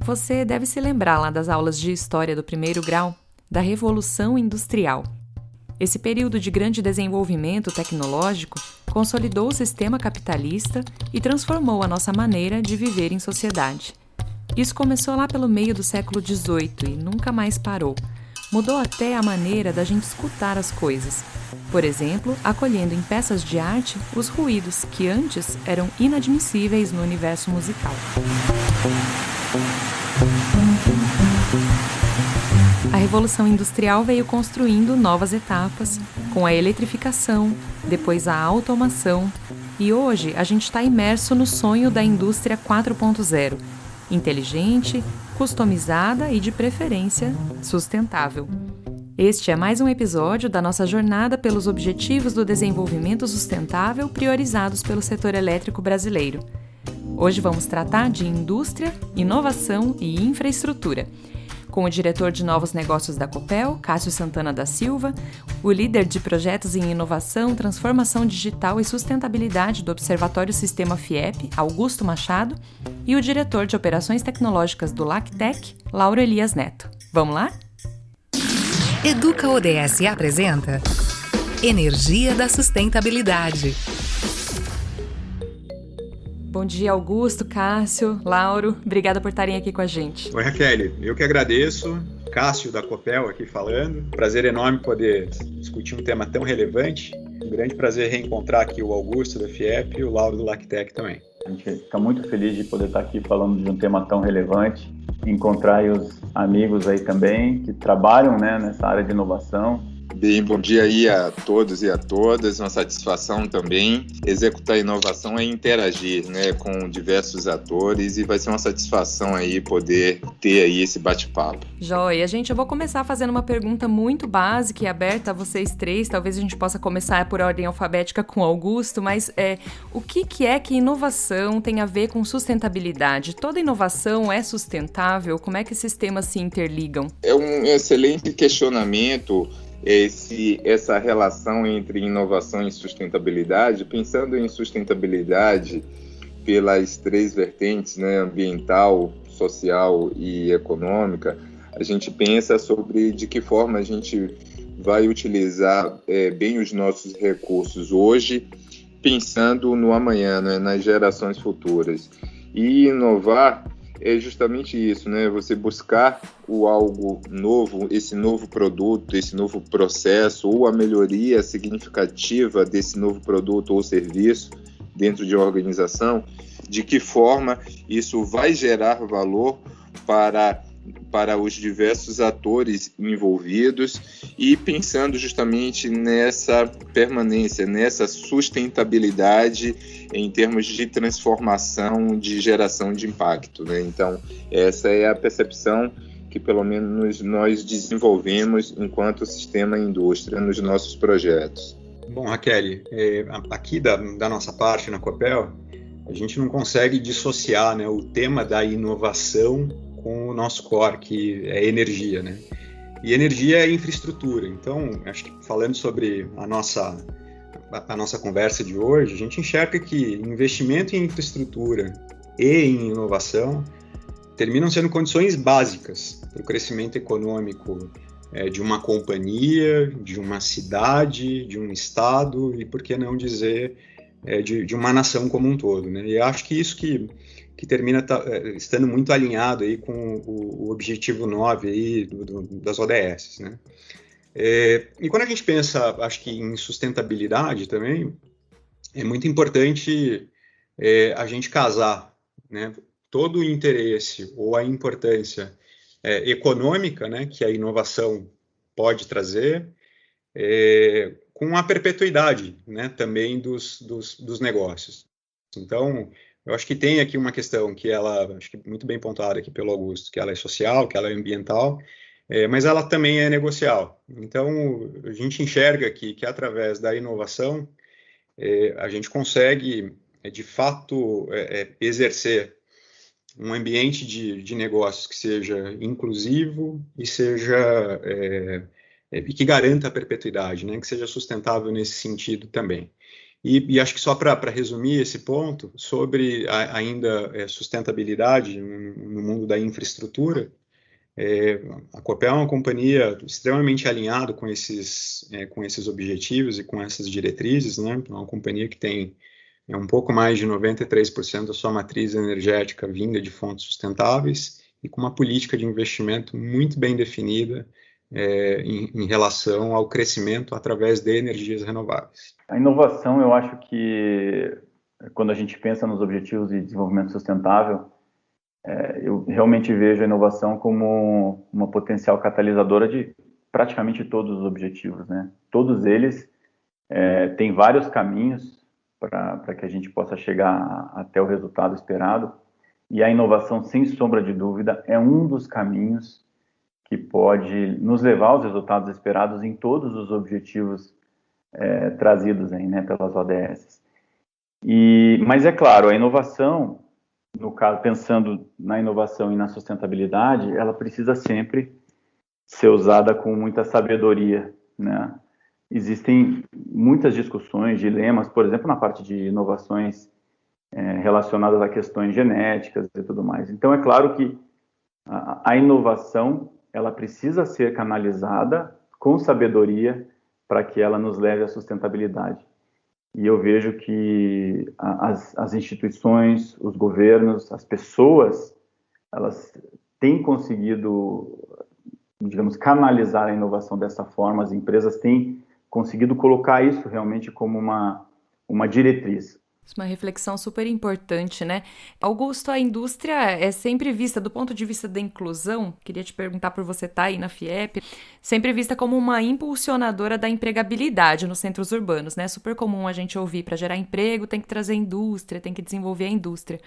Você deve se lembrar lá das aulas de História do primeiro grau, da Revolução Industrial. Esse período de grande desenvolvimento tecnológico consolidou o sistema capitalista e transformou a nossa maneira de viver em sociedade. Isso começou lá pelo meio do século XVIII e nunca mais parou. Mudou até a maneira da gente escutar as coisas. Por exemplo, acolhendo em peças de arte os ruídos que antes eram inadmissíveis no universo musical. A Revolução Industrial veio construindo novas etapas, com a eletrificação, depois a automação, e hoje a gente está imerso no sonho da indústria 4.0, inteligente, customizada e, de preferência, sustentável. Este é mais um episódio da nossa jornada pelos Objetivos do Desenvolvimento Sustentável priorizados pelo setor elétrico brasileiro. Hoje vamos tratar de indústria, inovação e infraestrutura, com o diretor de novos negócios da Copel, Cássio Santana da Silva, o líder de projetos em inovação, transformação digital e sustentabilidade do Observatório Sistema FIEP, Augusto Machado, e o diretor de operações tecnológicas do LACTEC, Lauro Elias Neto. Vamos lá? Educa ODS apresenta Energia da Sustentabilidade. Bom dia, Augusto, Cássio, Lauro. Obrigada por estarem aqui com a gente. Oi, Raquel. Eu que agradeço. Cássio da Copel aqui falando. Prazer enorme poder discutir um tema tão relevante. Um grande prazer reencontrar aqui o Augusto da FIEP e o Lauro do LACTEC também. A gente fica muito feliz de poder estar aqui falando de um tema tão relevante. Encontrar aí os amigos aí também que trabalham, nessa área de inovação. Bem, bom dia aí a todos e a todas, uma satisfação também. Executar inovação é interagir, com diversos atores e vai ser uma satisfação aí poder ter aí esse bate-papo. Joia, eu vou começar fazendo uma pergunta muito básica e aberta a vocês três, talvez a gente possa começar por ordem alfabética com o Augusto, mas o que é que inovação tem a ver com sustentabilidade? Toda inovação é sustentável? Como é que esses temas se interligam? É um excelente questionamento. Essa relação entre inovação e sustentabilidade, pensando em sustentabilidade pelas três vertentes, ambiental, social e econômica, a gente pensa sobre de que forma a gente vai utilizar bem os nossos recursos hoje, pensando no amanhã, nas gerações futuras. E inovar é justamente isso, você buscar algo novo, esse novo produto, esse novo processo, ou a melhoria significativa desse novo produto ou serviço dentro de uma organização, de que forma isso vai gerar valor para os diversos atores envolvidos e pensando justamente nessa permanência, nessa sustentabilidade em termos de transformação, de geração de impacto, Então, essa é a percepção que pelo menos nós desenvolvemos enquanto sistema indústria nos nossos projetos. Bom, Raquel, aqui da nossa parte na Copel, a gente não consegue dissociar o tema da inovação com o nosso core, que é energia, E energia é infraestrutura. Então, acho que falando sobre a nossa conversa de hoje, a gente enxerga que investimento em infraestrutura e em inovação terminam sendo condições básicas para o crescimento econômico de uma companhia, de uma cidade, de um estado e, por que não dizer, de uma nação como um todo, E acho que isso que termina estando muito alinhado aí com o objetivo 9 aí das ODS, E quando a gente pensa, acho que em sustentabilidade também, é muito importante a gente casar, todo o interesse ou a importância econômica, que a inovação pode trazer, com a perpetuidade, também dos negócios. Então, eu acho que tem aqui uma questão que acho que muito bem pontuada aqui pelo Augusto, que ela é social, que ela é ambiental, mas ela também é negocial. Então, a gente enxerga aqui que através da inovação, a gente consegue, de fato, exercer um ambiente de negócios que seja inclusivo e e que garanta a perpetuidade, que seja sustentável nesse sentido também. E acho que só para resumir esse ponto, sobre ainda sustentabilidade no mundo da infraestrutura, a Copel é uma companhia extremamente alinhada com esses objetivos e com essas diretrizes, né? É uma companhia que tem um pouco mais de 93% da sua matriz energética vinda de fontes sustentáveis e com uma política de investimento muito bem definida em relação ao crescimento através de energias renováveis. A inovação, eu acho que quando a gente pensa nos objetivos de desenvolvimento sustentável, eu realmente vejo a inovação como uma potencial catalisadora de praticamente todos os objetivos, né? Todos eles têm vários caminhos para que a gente possa chegar até o resultado esperado, e a inovação, sem sombra de dúvida, é um dos caminhos que pode nos levar aos resultados esperados em todos os objetivos trazidos aí, né, pelas ODS. Mas é claro, a inovação, no caso, pensando na inovação e na sustentabilidade, ela precisa sempre ser usada com muita sabedoria, né? Existem muitas discussões, dilemas, por exemplo, na parte de inovações relacionadas a questões genéticas e tudo mais. Então, é claro que a inovação, ela precisa ser canalizada com sabedoria para que ela nos leve à sustentabilidade. E eu vejo que as instituições, os governos, as pessoas, elas têm conseguido, digamos, canalizar a inovação dessa forma, as empresas têm conseguido colocar isso realmente como uma diretriz. Uma reflexão super importante, né? Augusto, a indústria é sempre vista, do ponto de vista da inclusão, queria te perguntar por você estar aí na FIEP, sempre vista como uma impulsionadora da empregabilidade nos centros urbanos, né? Super comum a gente ouvir, para gerar emprego tem que trazer indústria, tem que desenvolver a indústria.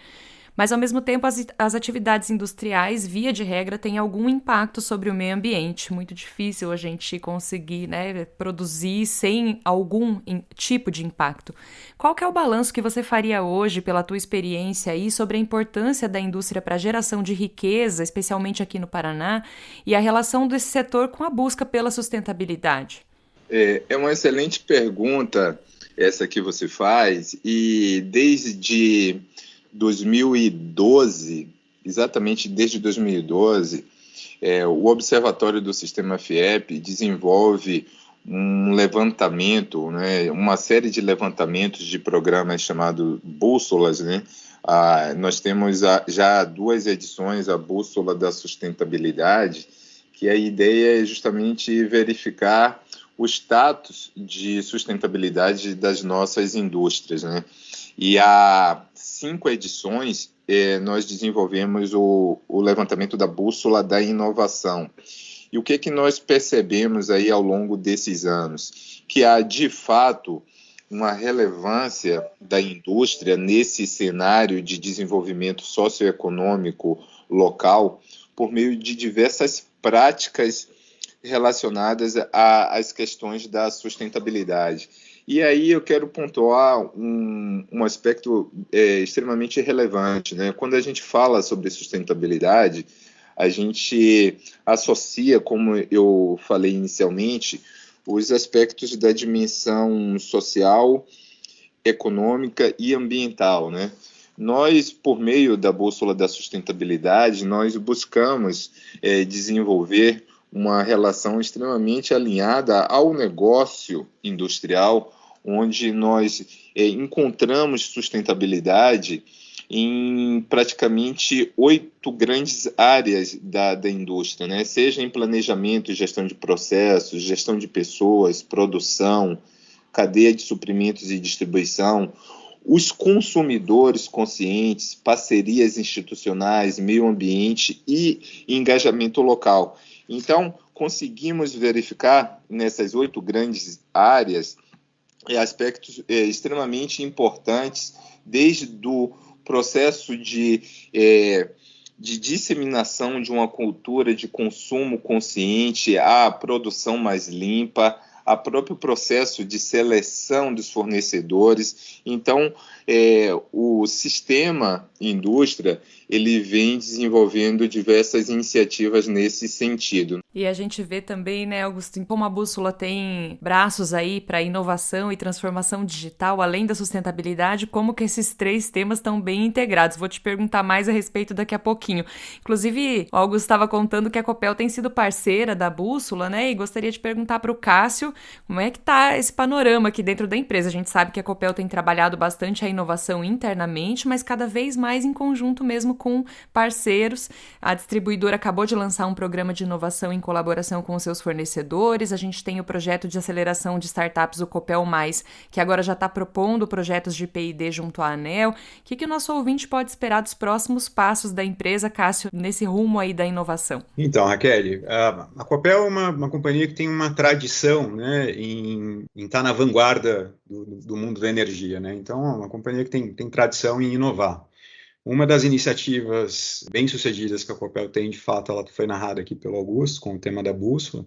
Mas, ao mesmo tempo, as atividades industriais, via de regra, têm algum impacto sobre o meio ambiente. Muito difícil a gente conseguir, né, produzir sem algum tipo de impacto. Qual que é o balanço que você faria hoje, pela tua experiência aí, sobre a importância da indústria para a geração de riqueza, especialmente aqui no Paraná, e a relação desse setor com a busca pela sustentabilidade? É uma excelente pergunta essa que você faz, e desde 2012, exatamente desde 2012, o Observatório do Sistema FIEP desenvolve um levantamento, né, uma série de levantamentos de programas chamados bússolas, né? Nós temos já 2 edições, a Bússola da Sustentabilidade, que a ideia é justamente verificar o status de sustentabilidade das nossas indústrias, né? E há 5 edições, nós desenvolvemos o levantamento da bússola da inovação. E o que nós percebemos aí ao longo desses anos? Que há, de fato, uma relevância da indústria nesse cenário de desenvolvimento socioeconômico local por meio de diversas práticas relacionadas às questões da sustentabilidade. E aí eu quero pontuar um aspecto extremamente relevante, né? Quando a gente fala sobre sustentabilidade, a gente associa, como eu falei inicialmente, os aspectos da dimensão social, econômica e ambiental, né? Nós, por meio da Bússola da Sustentabilidade, nós buscamos desenvolver uma relação extremamente alinhada ao negócio industrial, onde nós encontramos sustentabilidade em praticamente 8 grandes áreas da indústria, né? Seja em planejamento e gestão de processos, gestão de pessoas, produção, cadeia de suprimentos e distribuição, os consumidores conscientes, parcerias institucionais, meio ambiente e engajamento local. Então, conseguimos verificar nessas 8 grandes áreas aspectos extremamente importantes, desde o processo de disseminação de uma cultura de consumo consciente, à produção mais limpa, a próprio processo de seleção dos fornecedores. Então, o sistema indústria, ele vem desenvolvendo diversas iniciativas nesse sentido. E a gente vê também, né, Augustinho, como a Bússola tem braços aí para inovação e transformação digital, além da sustentabilidade, como que esses 3 temas estão bem integrados. Vou te perguntar mais a respeito daqui a pouquinho. Inclusive, o Augusto estava contando que a Copel tem sido parceira da Bússola, né, e gostaria de perguntar para o Cássio como é que está esse panorama aqui dentro da empresa. A gente sabe que a Copel tem trabalhado bastante a inovação internamente, mas cada vez mais em conjunto mesmo com parceiros. A distribuidora acabou de lançar um programa de inovação em colaboração com os seus fornecedores. A gente tem o projeto de aceleração de startups, o Copel+, que agora já está propondo projetos de P&D junto à ANEEL. O que o nosso ouvinte pode esperar dos próximos passos da empresa, Cássio, nesse rumo aí da inovação? Então, Raquel, a Copel é uma companhia que tem uma tradição, né, em estar na vanguarda do mundo da energia, né? Então, é uma companhia que tem tradição em inovar. Uma das iniciativas bem-sucedidas que a Copel tem, de fato, ela foi narrada aqui pelo Augusto, com o tema da bússola,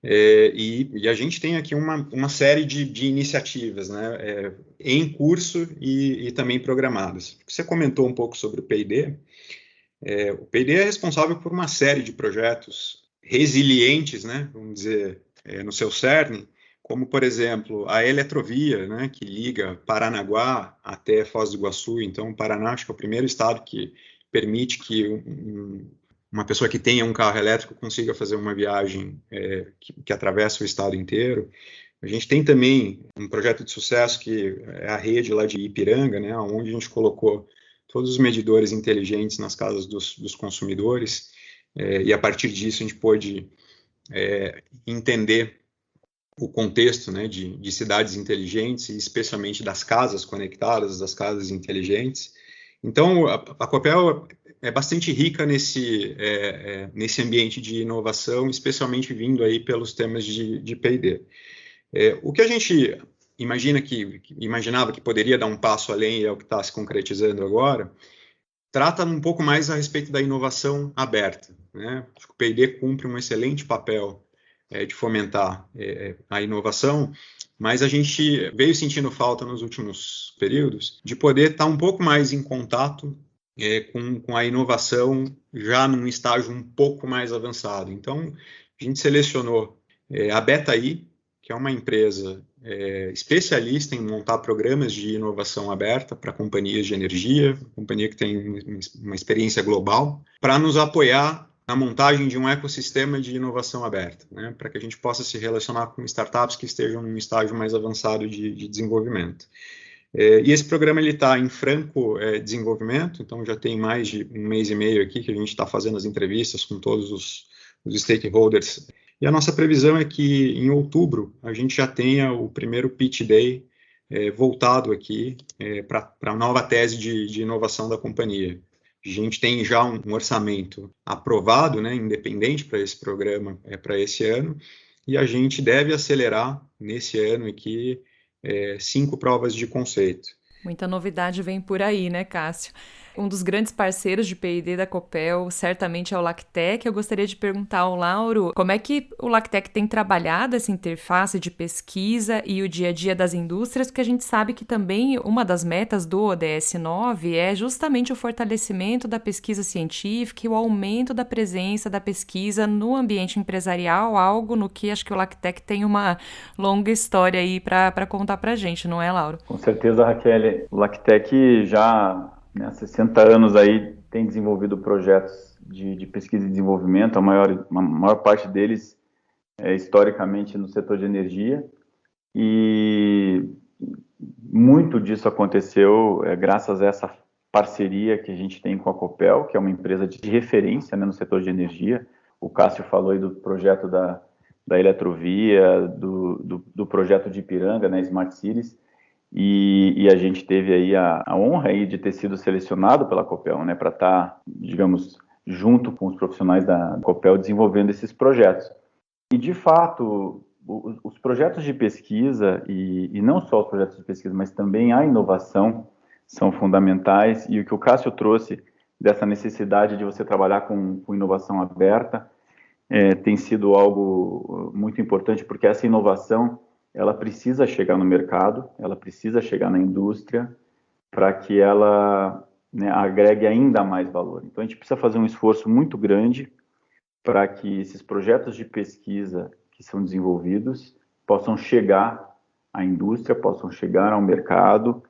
e a gente tem aqui uma série de iniciativas, né, em curso e também programadas. Você comentou um pouco sobre o P&D. O P&D é responsável por uma série de projetos resilientes, né, vamos dizer, no seu cerne, como, por exemplo, a Eletrovia, né, que liga Paranaguá até Foz do Iguaçu. Então, o Paraná, acho que é o primeiro estado que permite que uma pessoa que tenha um carro elétrico consiga fazer uma viagem que atravessa o estado inteiro. A gente tem também um projeto de sucesso que é a rede lá de Ipiranga, né, onde a gente colocou todos os medidores inteligentes nas casas dos consumidores, e a partir disso a gente pôde entender o contexto, né, de cidades inteligentes, e especialmente das casas conectadas, das casas inteligentes. Então, a Copel é bastante rica nesse ambiente de inovação, especialmente vindo aí pelos temas de P&D. O que a gente imaginava que poderia dar um passo além, e é o que está se concretizando agora, trata um pouco mais a respeito da inovação aberta, né? Acho que o P&D cumpre um excelente papel de fomentar a inovação, mas a gente veio sentindo falta nos últimos períodos de poder estar um pouco mais em contato com a inovação já num estágio um pouco mais avançado. Então, a gente selecionou a Betaí, que é uma empresa especialista em montar programas de inovação aberta para companhias de energia, companhia que tem uma experiência global, para nos apoiar na montagem de um ecossistema de inovação aberta, né, para que a gente possa se relacionar com startups que estejam num estágio mais avançado de desenvolvimento. E esse programa está em franco desenvolvimento, então já tem mais de 1 mês e meio aqui que a gente está fazendo as entrevistas com todos os stakeholders. E a nossa previsão é que em outubro a gente já tenha o primeiro Pitch Day voltado aqui para a nova tese de inovação da companhia. A gente tem já um orçamento aprovado, né, independente para esse programa, para esse ano, e a gente deve acelerar nesse ano aqui 5 provas de conceito. Muita novidade vem por aí, né, Cássio? Um dos grandes parceiros de P&D da Copel certamente é o Lactec. Eu gostaria de perguntar ao Lauro como é que o Lactec tem trabalhado essa interface de pesquisa e o dia a dia das indústrias, porque a gente sabe que também uma das metas do ODS 9 é justamente o fortalecimento da pesquisa científica e o aumento da presença da pesquisa no ambiente empresarial, algo no que acho que o Lactec tem uma longa história aí para contar para a gente, não é, Lauro? Com certeza, Raquel. O Lactec já há 60 anos aí tem desenvolvido projetos de pesquisa e desenvolvimento, a maior parte deles historicamente no setor de energia, e muito disso aconteceu graças a essa parceria que a gente tem com a Copel, que é uma empresa de referência, né, no setor de energia. O Cássio falou aí do projeto da Eletrovia, do projeto de Ipiranga, né, Smart Cities. E a gente teve aí a honra aí de ter sido selecionado pela Copel, né, para estar, digamos, junto com os profissionais da Copel desenvolvendo esses projetos. E, de fato, os projetos de pesquisa, e não só os projetos de pesquisa, mas também a inovação, são fundamentais. E o que o Cássio trouxe dessa necessidade de você trabalhar com inovação aberta tem sido algo muito importante, porque essa inovação ela precisa chegar no mercado, ela precisa chegar na indústria para que ela né, agregue ainda mais valor. Então, a gente precisa fazer um esforço muito grande para que esses projetos de pesquisa que são desenvolvidos possam chegar à indústria, possam chegar ao mercado,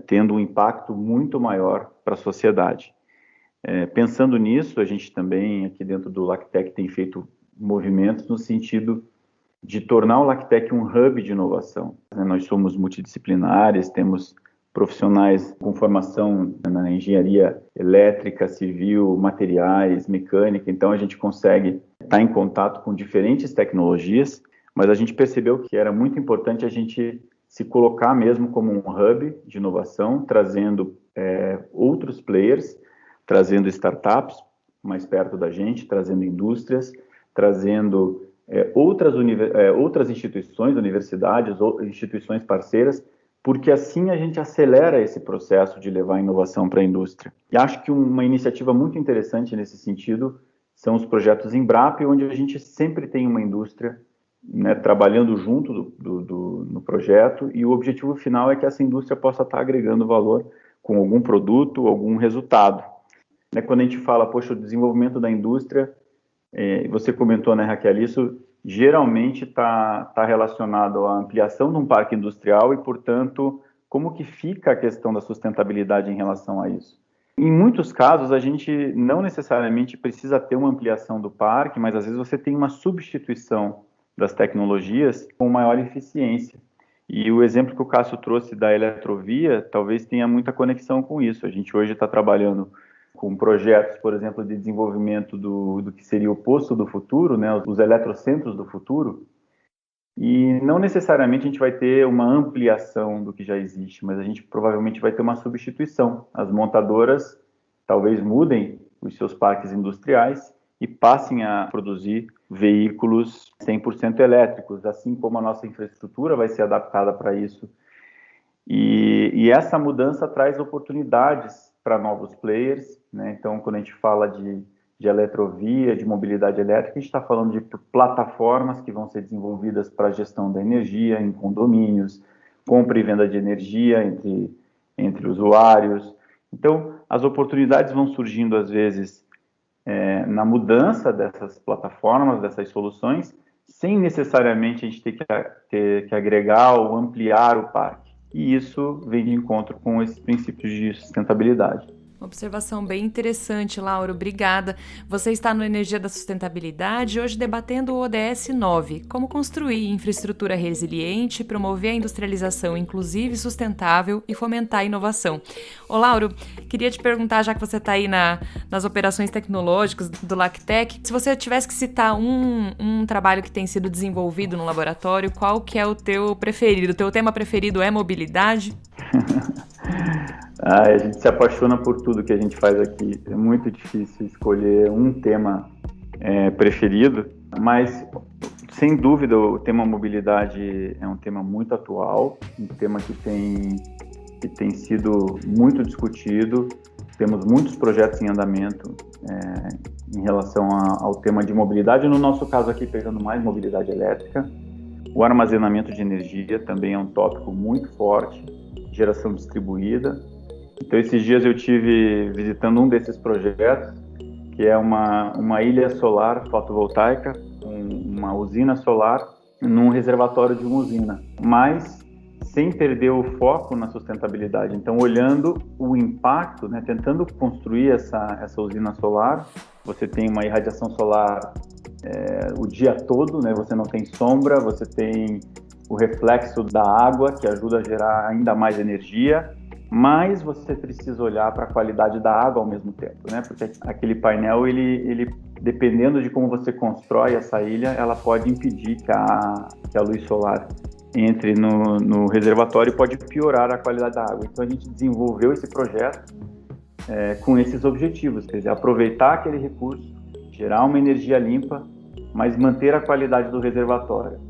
tendo um impacto muito maior para a sociedade. Pensando nisso, a gente também, aqui dentro do LACTEC, tem feito movimentos no sentido de tornar o LACTEC um hub de inovação. Nós somos multidisciplinares, temos profissionais com formação na engenharia elétrica, civil, materiais, mecânica, então a gente consegue estar em contato com diferentes tecnologias, mas a gente percebeu que era muito importante a gente se colocar mesmo como um hub de inovação, trazendo outros players, trazendo startups mais perto da gente, trazendo indústrias, trazendo outras instituições, universidades, ou instituições parceiras, porque assim a gente acelera esse processo de levar a inovação para a indústria. E acho que uma iniciativa muito interessante nesse sentido são os projetos Embrapa, onde a gente sempre tem uma indústria, né, trabalhando junto no projeto, e o objetivo final é que essa indústria possa estar agregando valor com algum produto, algum resultado. Quando a gente fala, poxa, o desenvolvimento da indústria, você comentou, né, Raquel, isso geralmente está relacionado à ampliação de um parque industrial e, portanto, como que fica a questão da sustentabilidade em relação a isso? Em muitos casos, a gente não necessariamente precisa ter uma ampliação do parque, mas às vezes você tem uma substituição das tecnologias com maior eficiência. E o exemplo que o Cássio trouxe da eletrovia talvez tenha muita conexão com isso. A gente hoje está trabalhando com projetos, por exemplo, de desenvolvimento do que seria o posto do futuro, né, os eletrocentros do futuro, e não necessariamente a gente vai ter uma ampliação do que já existe, mas a gente provavelmente vai ter uma substituição. As montadoras talvez mudem os seus parques industriais e passem a produzir veículos 100% elétricos, assim como a nossa infraestrutura vai ser adaptada para isso. E essa mudança traz oportunidades para novos players, né? Então, quando a gente fala de eletrovia, de mobilidade elétrica, a gente está falando de plataformas que vão ser desenvolvidas para a gestão da energia em condomínios, compra e venda de energia entre usuários. Então, as oportunidades vão surgindo, às vezes, na mudança dessas plataformas, dessas soluções, sem necessariamente a gente ter que agregar ou ampliar o parque. E isso vem de encontro com esses princípios de sustentabilidade. Uma observação bem interessante, Lauro. Obrigada. Você está no Energia da Sustentabilidade, hoje debatendo o ODS 9, como construir infraestrutura resiliente, promover a industrialização inclusiva e sustentável e fomentar a inovação. Ô, Lauro, queria te perguntar, já que você está aí nas operações tecnológicas do LACTEC, se você tivesse que citar um trabalho que tem sido desenvolvido no laboratório, qual que é o teu preferido? O teu tema preferido é mobilidade? A gente se apaixona por tudo que a gente faz aqui. É muito difícil escolher um tema preferido, mas, sem dúvida, o tema mobilidade é um tema muito atual, um tema que tem sido muito discutido. Temos muitos projetos em andamento em relação ao tema de mobilidade. No nosso caso aqui, pegando mais mobilidade elétrica. O armazenamento de energia também é um tópico muito forte, geração distribuída. Então, esses dias eu estive visitando um desses projetos, que é uma ilha solar fotovoltaica, uma usina solar, num reservatório de uma usina, mas sem perder o foco na sustentabilidade. Então, olhando o impacto, né, tentando construir essa usina solar, você tem uma irradiação solar o dia todo, né, você não tem sombra, você tem o reflexo da água, que ajuda a gerar ainda mais energia, mas você precisa olhar para a qualidade da água ao mesmo tempo, né? Porque aquele painel, ele dependendo de como você constrói essa ilha, ela pode impedir que a luz solar entre no reservatório e pode piorar a qualidade da água. Então, a gente desenvolveu esse projeto com esses objetivos, quer dizer, aproveitar aquele recurso, gerar uma energia limpa, mas manter a qualidade do reservatório.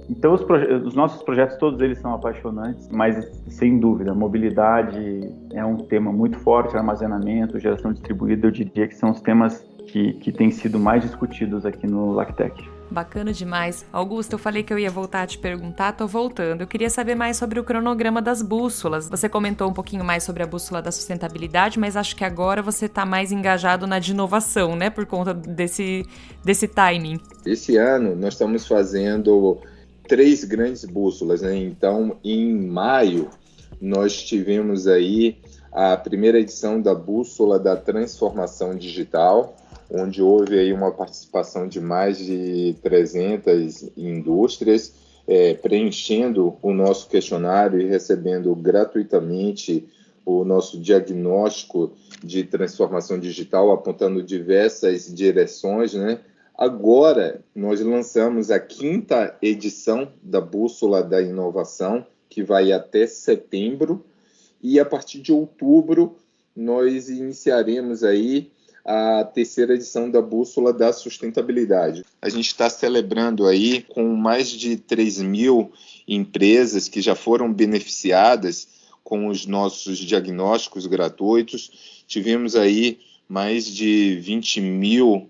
Então, os nossos projetos, todos eles são apaixonantes, mas, sem dúvida, mobilidade é um tema muito forte, armazenamento, geração distribuída, eu diria que são os temas que têm sido mais discutidos aqui no LACTEC. Bacana demais. Augusto, eu falei que eu ia voltar a te perguntar, tô voltando. Eu queria saber mais sobre o cronograma das bússolas. Você comentou um pouquinho mais sobre a bússola da sustentabilidade, mas acho que agora você está mais engajado na de inovação, né? Por conta desse timing. Esse ano nós estamos fazendo 3 grandes bússolas, né? Então, em maio, nós tivemos aí a primeira edição da Bússola da Transformação Digital, onde houve aí uma participação de mais de 300 indústrias, preenchendo o nosso questionário e recebendo gratuitamente o nosso diagnóstico de transformação digital, apontando diversas direções, né? Agora, nós lançamos a 5ª edição da Bússola da Inovação, que vai até setembro, e a partir de outubro nós iniciaremos aí a 3ª edição da Bússola da Sustentabilidade. A gente está celebrando aí com mais de 3.000 empresas que já foram beneficiadas com os nossos diagnósticos gratuitos. Tivemos aí mais de 20.000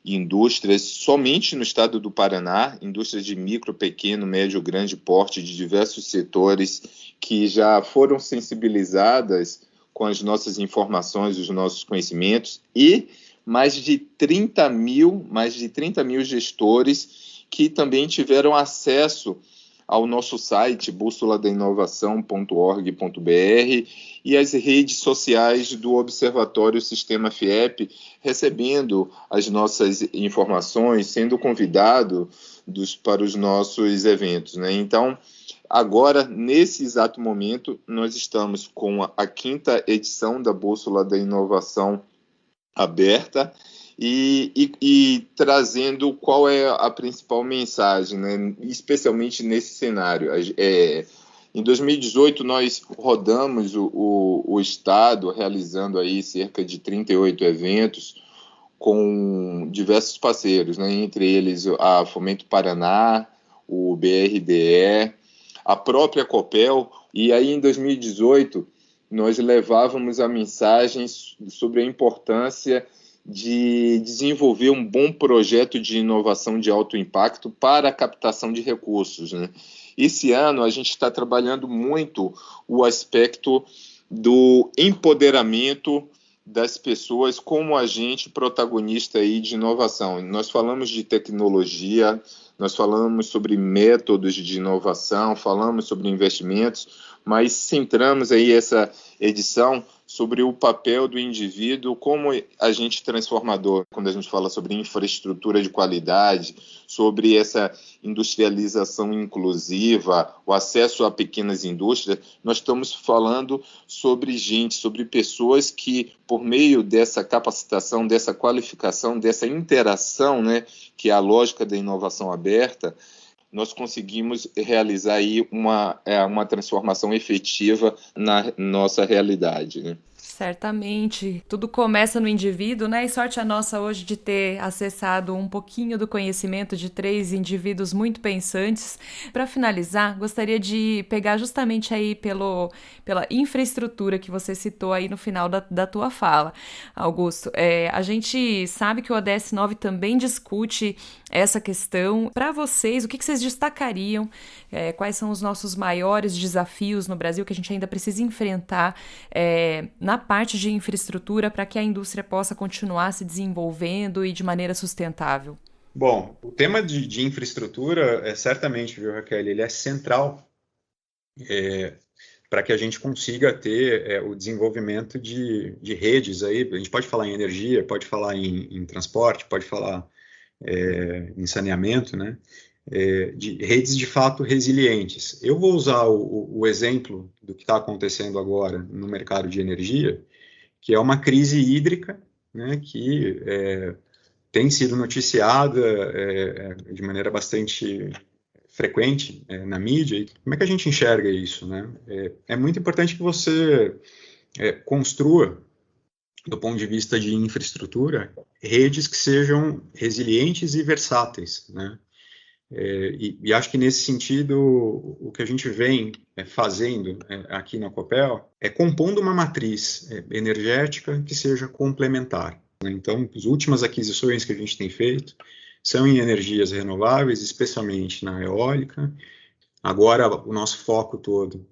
indústrias somente no estado do Paraná, indústrias de micro, pequeno, médio, grande porte de diversos setores que já foram sensibilizadas com as nossas informações, os nossos conhecimentos, e mais de 30 mil gestores que também tiveram acesso ao nosso site, bussoladainovação.org.br, e as redes sociais do Observatório Sistema FIEP, recebendo as nossas informações, sendo convidado para os nossos eventos, né? Então, agora, nesse exato momento, nós estamos com a 5ª edição da Bússola da Inovação aberta e trazendo qual é a principal mensagem, né? Especialmente nesse cenário. Em 2018, nós rodamos o estado, realizando aí cerca de 38 eventos com diversos parceiros, né? Entre eles a Fomento Paraná, o BRDE, a própria Copel, e aí em 2018 nós levávamos a mensagem sobre a importância de desenvolver um bom projeto de inovação de alto impacto para a captação de recursos, né? Esse ano a gente está trabalhando muito o aspecto do empoderamento das pessoas como agente protagonista aí de inovação. Nós falamos de tecnologia, nós falamos sobre métodos de inovação, falamos sobre investimentos, mas centramos aí essa edição sobre o papel do indivíduo como agente transformador, quando a gente fala sobre infraestrutura de qualidade, sobre essa industrialização inclusiva, o acesso a pequenas indústrias, nós estamos falando sobre gente, sobre pessoas que, por meio dessa capacitação, dessa qualificação, dessa interação, né, que é a lógica da inovação aberta, nós conseguimos realizar aí uma transformação efetiva na nossa realidade, né? Certamente. Tudo começa no indivíduo, né? E sorte a nossa hoje de ter acessado um pouquinho do conhecimento de 3 indivíduos muito pensantes. Para finalizar, gostaria de pegar justamente aí pela infraestrutura que você citou aí no final da tua fala, Augusto. A gente sabe que o ODS 9 também discute essa questão. Para vocês, o que vocês destacariam? Quais são os nossos maiores desafios no Brasil que a gente ainda precisa enfrentar na parte de infraestrutura para que a indústria possa continuar se desenvolvendo e de maneira sustentável? Bom, o tema de infraestrutura, certamente, viu, Raquel, ele é central para que a gente consiga ter o desenvolvimento de redes. Aí, a gente pode falar em energia, pode falar em transporte, pode falar em saneamento, né? De redes de fato resilientes. Eu vou usar o exemplo do que está acontecendo agora no mercado de energia, que é uma crise hídrica, né, que tem sido noticiada de maneira bastante frequente na mídia. E como é que a gente enxerga isso, né? É muito importante que você construa, do ponto de vista de infraestrutura, redes que sejam resilientes e versáteis, né? E acho que nesse sentido o que a gente vem fazendo aqui na Copel é compondo uma matriz energética que seja complementar, né? Então, as últimas aquisições que a gente tem feito são em energias renováveis, especialmente na eólica. Agora, o nosso foco todo,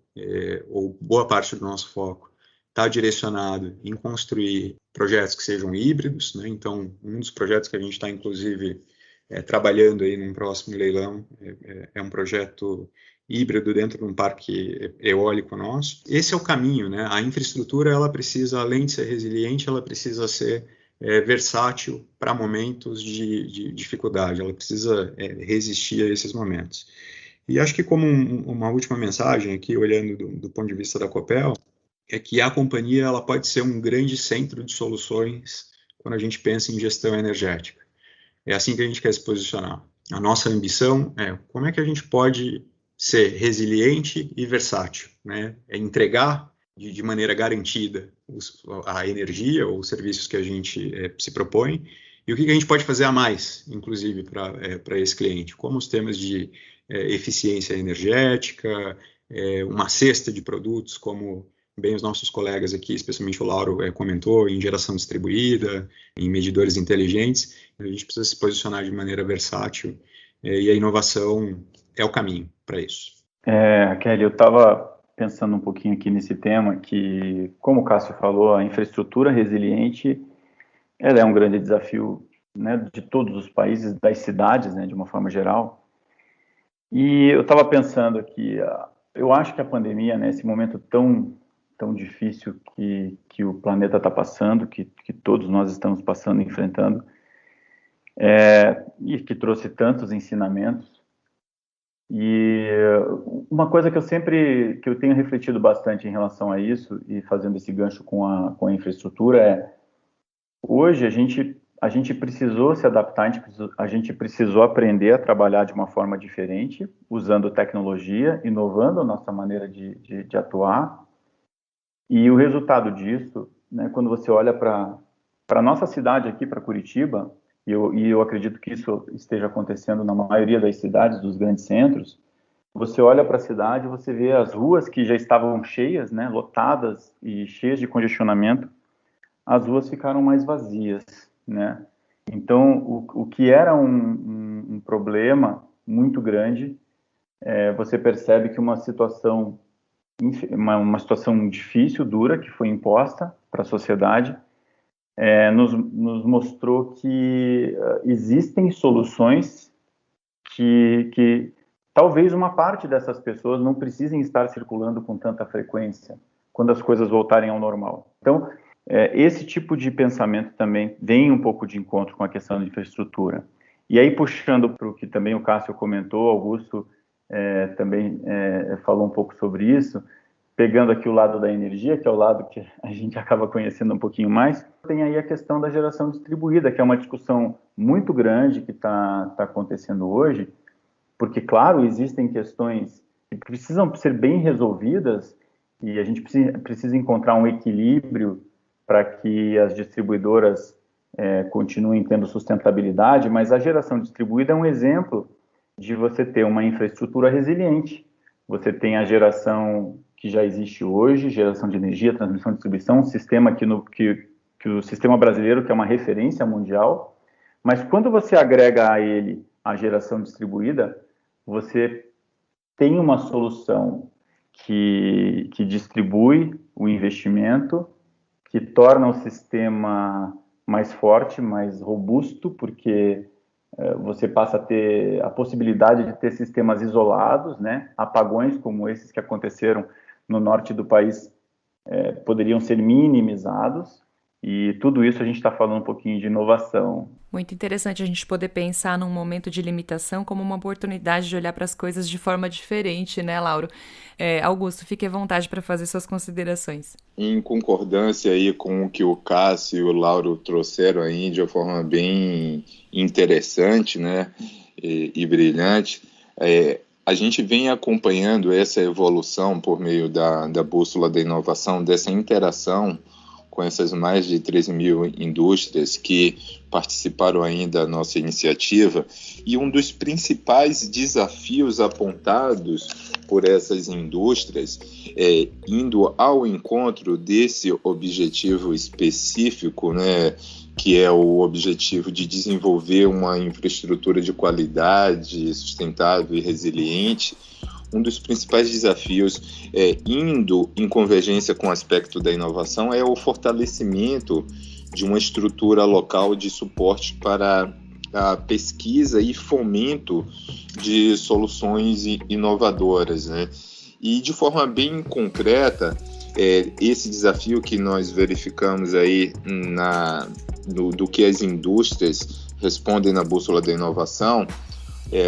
ou boa parte do nosso foco, está direcionado em construir projetos que sejam híbridos, né? Então, um dos projetos que a gente está, inclusive, trabalhando aí num próximo leilão é um projeto híbrido dentro de um parque eólico nosso. Esse é o caminho, né? A infraestrutura, ela precisa, além de ser resiliente, ela precisa ser versátil para momentos de dificuldade, ela precisa resistir a esses momentos. E acho que como uma última mensagem aqui, olhando do ponto de vista da Copel, é que a companhia ela pode ser um grande centro de soluções quando a gente pensa em gestão energética. É assim que a gente quer se posicionar. A nossa ambição é como é que a gente pode ser resiliente e versátil, né? É entregar de maneira garantida a energia ou os serviços que a gente se propõe, e o que a gente pode fazer a mais, inclusive, para esse cliente, como os temas de eficiência energética, uma cesta de produtos, como bem os nossos colegas aqui, especialmente o Lauro comentou, em geração distribuída, em medidores inteligentes. A gente precisa se posicionar de maneira versátil, e a inovação é o caminho para isso. Kelly, eu estava pensando um pouquinho aqui nesse tema, que, como o Cássio falou, a infraestrutura resiliente ela é um grande desafio, né, de todos os países, das cidades, né, de uma forma geral. E eu estava pensando aqui, eu acho que a pandemia, né, esse momento tão difícil que o planeta está passando, que todos nós estamos passando, enfrentando, e que trouxe tantos ensinamentos. E uma coisa que eu tenho refletido bastante em relação a isso, e fazendo esse gancho com a infraestrutura, hoje a gente precisou se adaptar, a gente precisou aprender a trabalhar de uma forma diferente, usando tecnologia, inovando a nossa maneira de atuar. E o resultado disso, né, quando você olha para a nossa cidade aqui, para Curitiba, e eu acredito que isso esteja acontecendo na maioria das cidades, dos grandes centros, você olha para a cidade, você vê as ruas que já estavam cheias, né, lotadas e cheias de congestionamento, as ruas ficaram mais vazias, né? Então, o que era um problema muito grande, você percebe que uma situação difícil, dura, que foi imposta para a sociedade, nos mostrou que existem soluções que talvez uma parte dessas pessoas não precisem estar circulando com tanta frequência quando as coisas voltarem ao normal. Então, esse tipo de pensamento também vem um pouco de encontro com a questão da infraestrutura. E aí, puxando para o que também o Cássio comentou, Augusto também falou um pouco sobre isso, pegando aqui o lado da energia, que é o lado que a gente acaba conhecendo um pouquinho mais, tem aí a questão da geração distribuída, que é uma discussão muito grande que está acontecendo hoje, porque, claro, existem questões que precisam ser bem resolvidas e a gente precisa encontrar um equilíbrio para que as distribuidoras continuem tendo sustentabilidade, mas a geração distribuída é um exemplo de você ter uma infraestrutura resiliente. Você tem a geração que já existe hoje, geração de energia, transmissão e distribuição, um sistema que o sistema brasileiro, que é uma referência mundial, mas quando você agrega a ele a geração distribuída, você tem uma solução que distribui o investimento, que torna o sistema mais forte, mais robusto, porque você passa a ter a possibilidade de ter sistemas isolados, né? Apagões como esses que aconteceram no norte do país poderiam ser minimizados, e tudo isso a gente está falando um pouquinho de inovação. Muito interessante a gente poder pensar num momento de limitação como uma oportunidade de olhar para as coisas de forma diferente, né, Lauro? Augusto, fique à vontade para fazer suas considerações. Em concordância aí com o que o Cássio e o Lauro trouxeram aí de uma forma bem interessante, né, e brilhante, a gente vem acompanhando essa evolução por meio da bússola da inovação, dessa interação com essas mais de 13 mil indústrias que participaram aí da nossa iniciativa, e um dos principais desafios apontados por essas indústrias, indo ao encontro desse objetivo específico, né, que é o objetivo de desenvolver uma infraestrutura de qualidade, sustentável e resiliente. Um dos principais desafios, indo em convergência com o aspecto da inovação, é o fortalecimento de uma estrutura local de suporte para a pesquisa e fomento de soluções inovadoras, né? E de forma bem concreta, esse desafio que nós verificamos aí do que as indústrias respondem na bússola da inovação,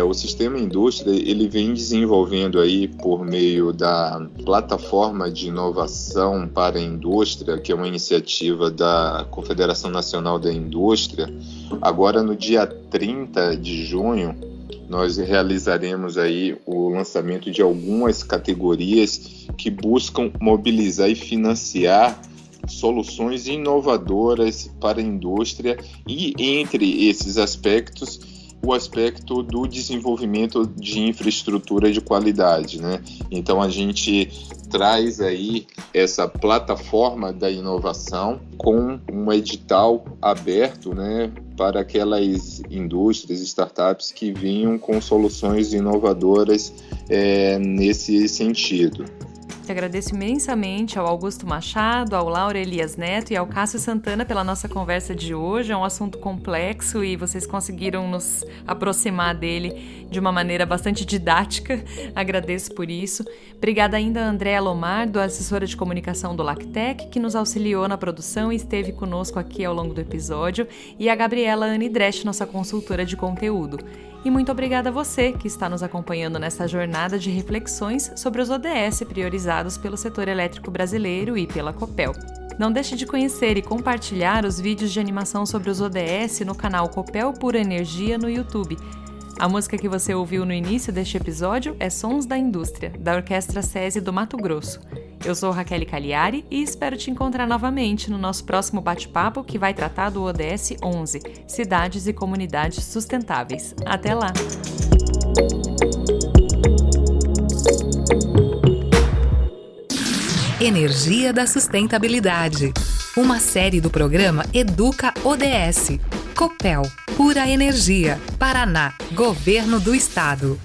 o Sistema Indústria ele vem desenvolvendo aí por meio da Plataforma de Inovação para a Indústria, que é uma iniciativa da Confederação Nacional da Indústria. Agora, no dia 30 de junho, nós realizaremos aí o lançamento de algumas categorias que buscam mobilizar e financiar soluções inovadoras para a indústria e, entre esses aspectos, o aspecto do desenvolvimento de infraestrutura de qualidade, né? Então a gente traz aí essa plataforma da inovação com um edital aberto, né, para aquelas indústrias, startups que vinham com soluções inovadoras nesse sentido. Eu agradeço imensamente ao Augusto Machado, ao Laura Elias Neto e ao Cássio Santana pela nossa conversa de hoje. É um assunto complexo e vocês conseguiram nos aproximar dele de uma maneira bastante didática. Agradeço por isso. Obrigada ainda a Andréa Lomardo, assessora de comunicação do Lactec, que nos auxiliou na produção e esteve conosco aqui ao longo do episódio, e a Gabriela Anidrecht, nossa consultora de conteúdo. E muito obrigada a você que está nos acompanhando nessa jornada de reflexões sobre os ODS priorizados pelo setor elétrico brasileiro e pela Copel. Não deixe de conhecer e compartilhar os vídeos de animação sobre os ODS no canal Copel Pura Energia no YouTube. A música que você ouviu no início deste episódio é Sons da Indústria, da Orquestra SESI do Mato Grosso. Eu sou Raquel Cagliari e espero te encontrar novamente no nosso próximo bate-papo, que vai tratar do ODS 11, Cidades e Comunidades Sustentáveis. Até lá! Energia da Sustentabilidade. Uma série do programa Educa ODS. Copel, Pura Energia, Paraná, Governo do Estado.